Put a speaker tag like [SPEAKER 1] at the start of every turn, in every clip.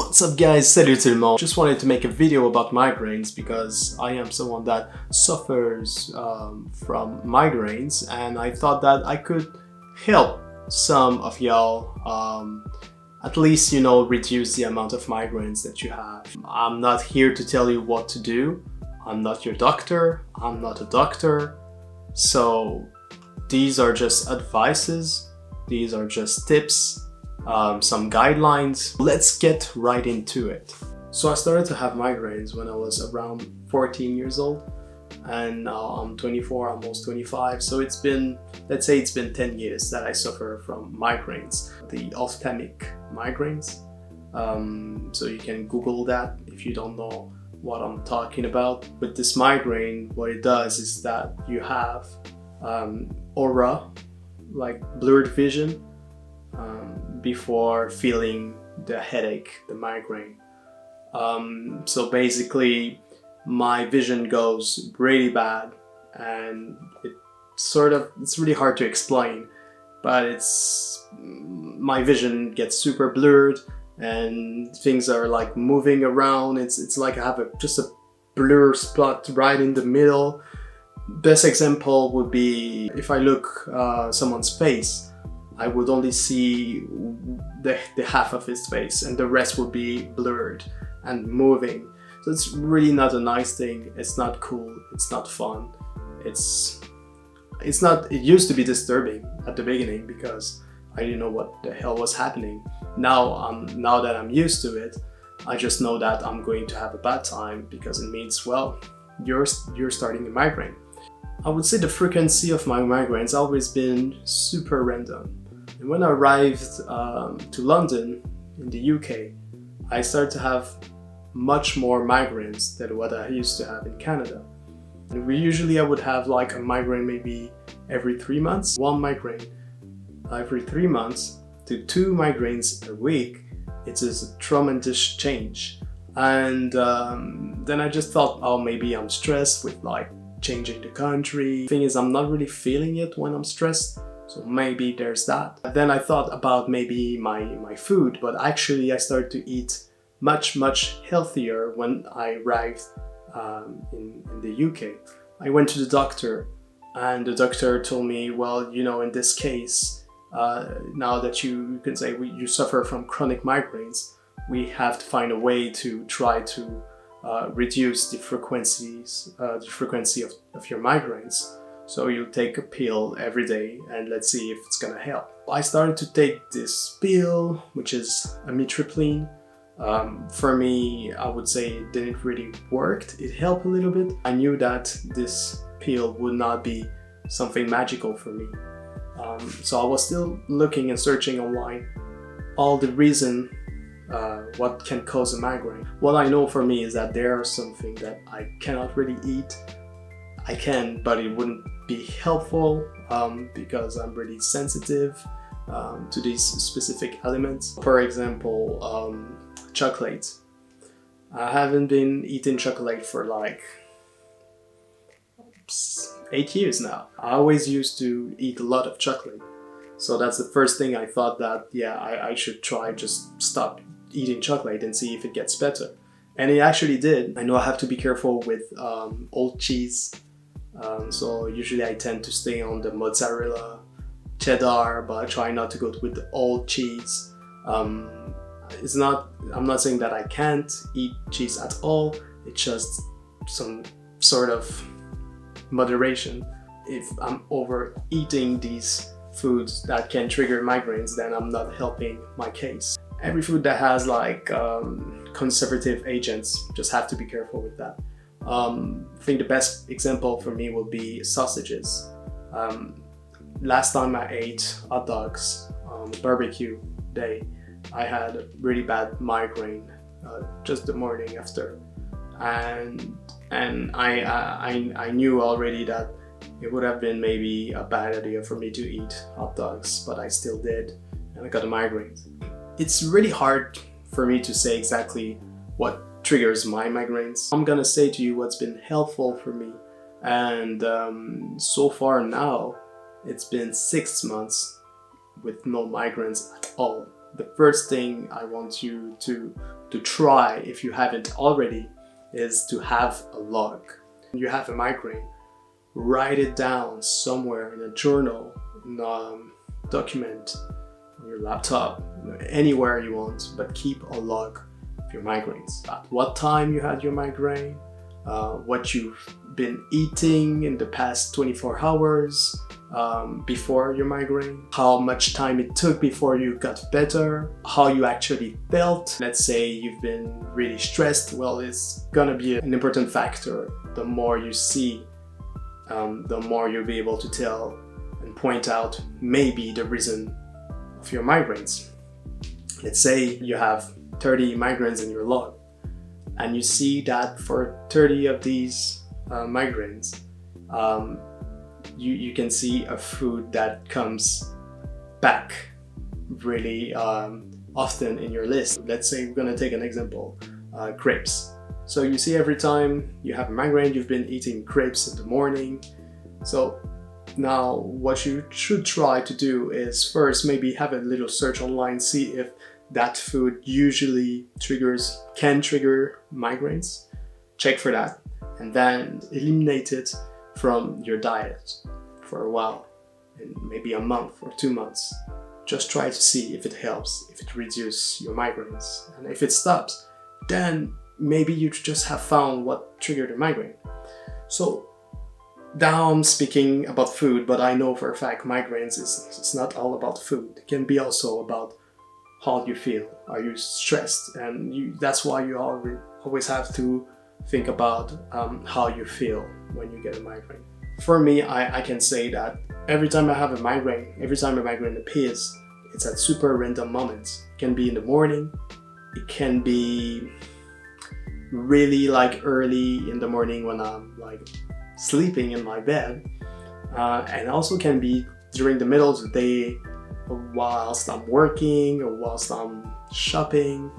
[SPEAKER 1] What's up guys, salut tout le monde. Just wanted to make a video about migraines because I am someone that suffers from migraines, and I thought that I could help some of y'all at least, reduce the amount of migraines that you have. I'm not here to tell you what to do. I'm not your doctor. I'm not a doctor. So these are just advices. These are just tips. Some guidelines. Let's get right into it. So I started to have migraines when I was around 14 years old, and now I'm 24, almost 25. So it's been, let's say it's been 10 years that I suffer from migraines, the ophthalmic migraines. So you can Google that if you don't know what I'm talking about. With this migraine, what it does is that you have aura, like blurred vision, before feeling the headache, the migraine. So basically my vision goes really bad, and it's really hard to explain, but my vision gets super blurred and things are like moving around. It's like I have just a blur spot right in the middle. Best example would be if I look someone's face, I would only see the half of his face and the rest would be blurred and moving. So it's really not a nice thing. It's not cool. It's not fun. It used to be disturbing at the beginning because I didn't know what the hell was happening. Now that I'm used to it, I just know that I'm going to have a bad time because it means, well, you're starting a migraine. I would say the frequency of my migraines has always been super random. And when I arrived to London in the UK, I started to have much more migraines than what I used to have in Canada. And I would have like a migraine maybe every 3 months. One migraine every 3 months to 2 migraines a week. It is a tremendous change. And then I just thought, oh, maybe I'm stressed with like changing the country. Thing is, I'm not really feeling it when I'm stressed. So maybe there's that. Then I thought about maybe my food, but actually I started to eat much healthier when I arrived in the UK. I went to the doctor, and the doctor told me, well, in this case, now that you can say you suffer from chronic migraines, we have to find a way to try to reduce the frequency of your migraines. So you take a pill every day and let's see if it's gonna help. I started to take this pill, which is amitriptyline. For me, I would say it didn't really work. It helped a little bit. I knew that this pill would not be something magical for me. So I was still looking and searching online all the reason what can cause a migraine. What I know for me is that there are something that I cannot really eat. I can, but it wouldn't be helpful because I'm really sensitive to these specific elements. For example, chocolate. I haven't been eating chocolate for like 8 years now. I always used to eat a lot of chocolate. So that's the first thing I thought that, yeah, I should try just stop eating chocolate and see if it gets better. And it actually did. I know I have to be careful with old cheese. So usually I tend to stay on the mozzarella, cheddar, but I try not to go with the old cheese. I'm not saying that I can't eat cheese at all. It's just some sort of moderation. If I'm overeating these foods that can trigger migraines, then I'm not helping my case. Every food that has like conservative agents, just have to be careful with that. I think the best example for me will be sausages. Last time I ate hot dogs on barbecue day, I had a really bad migraine just the morning after, and I knew already that it would have been maybe a bad idea for me to eat hot dogs, but I still did, and I got a migraine. It's really hard for me to say exactly what triggers my migraines. I'm gonna say to you what's been helpful for me, and so far now it's been 6 months with no migraines at all. the first thing I want you to try, if you haven't already, is to have a log. When you have a migraine, write it down somewhere in a journal, in a document, on your laptop, anywhere you want, but keep a log of your migraines. At what time you had your migraine, what you've been eating in the past 24 hours before your migraine, how much time it took before you got better, how you actually felt. Let's say you've been really stressed, well, it's gonna be an important factor. The more you see, the more you'll be able to tell and point out maybe the reason of your migraines. Let's say you have 30 migraines in your log, and you see that for 30 of these migraines, you can see a food that comes back really often in your list. Let's say we're gonna take an example, grapes. So you see every time you have a migraine, you've been eating grapes in the morning. So now what you should try to do is first maybe have a little search online, see if that food usually can trigger migraines. Check for that, and then eliminate it from your diet for a while, in maybe a month or 2 months. Just try to see if it helps, if it reduces your migraines. And if it stops, then maybe you just have found what triggered the migraine. So now I'm speaking about food, but I know for a fact migraines it's not all about food. It can be also about how you feel. Are you stressed? And that's why you always have to think about how you feel when you get a migraine. For me, I can say that every time I have a migraine, every time a migraine appears, it's at super random moments. It can be in the morning, it can be really like early in the morning when I'm like sleeping in my bed, and also can be during the middle of the day whilst I'm working or whilst I'm shopping.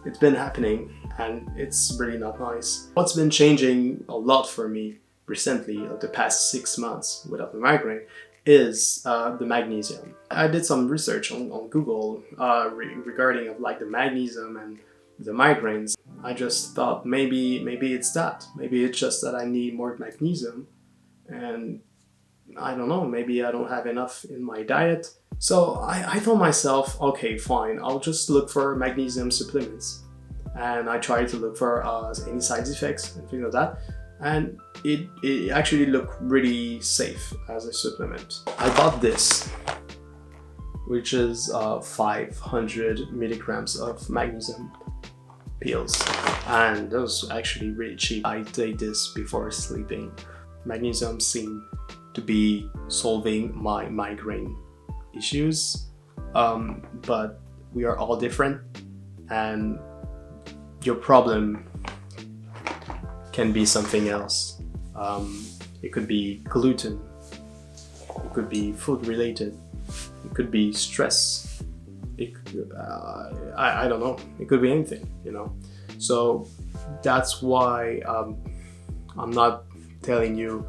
[SPEAKER 1] It's been happening and it's really not nice. What's been changing a lot for me recently, the past 6 months without the migraine, is the magnesium. I did some research on Google regarding of like the magnesium and the migraines. I just thought maybe it's that. Maybe it's just that I need more magnesium, and I don't know, maybe I don't have enough in my diet. So I told myself, okay, fine, I'll just look for magnesium supplements. And I tried to look for any side effects and things like that. And it actually looked really safe as a supplement. I bought this, which is 500 milligrams of magnesium pills. And that was actually really cheap. I take this before sleeping. Magnesium seemed to be solving my migraine issues, but we are all different, and your problem can be something else. It could be gluten, it could be food related, it could be stress, I don't know, it could be anything, you know. So that's why I'm not telling you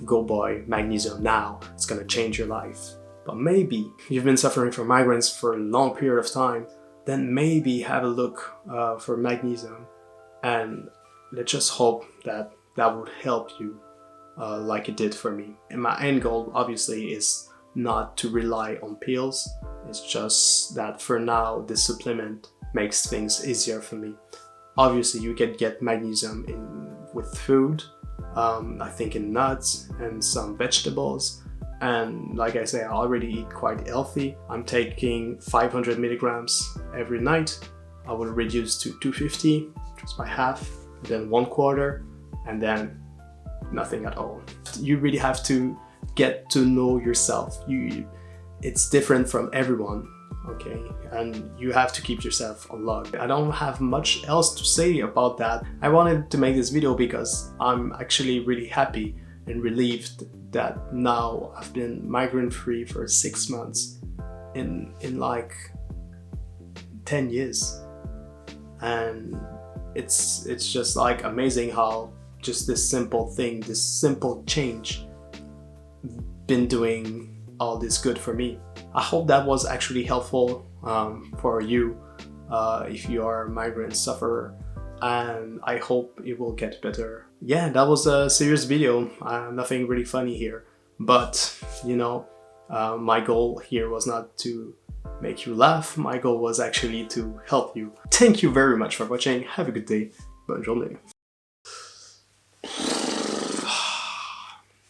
[SPEAKER 1] go buy magnesium now, it's gonna change your life. But maybe you've been suffering from migraines for a long period of time, then maybe have a look for magnesium, and let's just hope that that would help you like it did for me. And my end goal obviously is not to rely on pills, it's just that for now this supplement makes things easier for me. Obviously you can get magnesium with food, I think in nuts and some vegetables. And like I say, I already eat quite healthy. I'm taking 500 milligrams every night. I will reduce to 250, just by half, then 1/4, and then nothing at all. You really have to get to know yourself. It's different from everyone, okay? And you have to keep yourself on log. I don't have much else to say about that. I wanted to make this video because I'm actually really happy and relieved that now I've been migraine free for 6 months in like 10 years. And it's just like amazing how just this simple thing, this simple change been doing all this good for me. I hope that was actually helpful for you if you are a migraine sufferer, and I hope it will get better. Yeah, that was a serious video, nothing really funny here, but you know, my goal here was not to make you laugh, my goal was actually to help you. Thank you very much for watching, have a good day, bonne journée.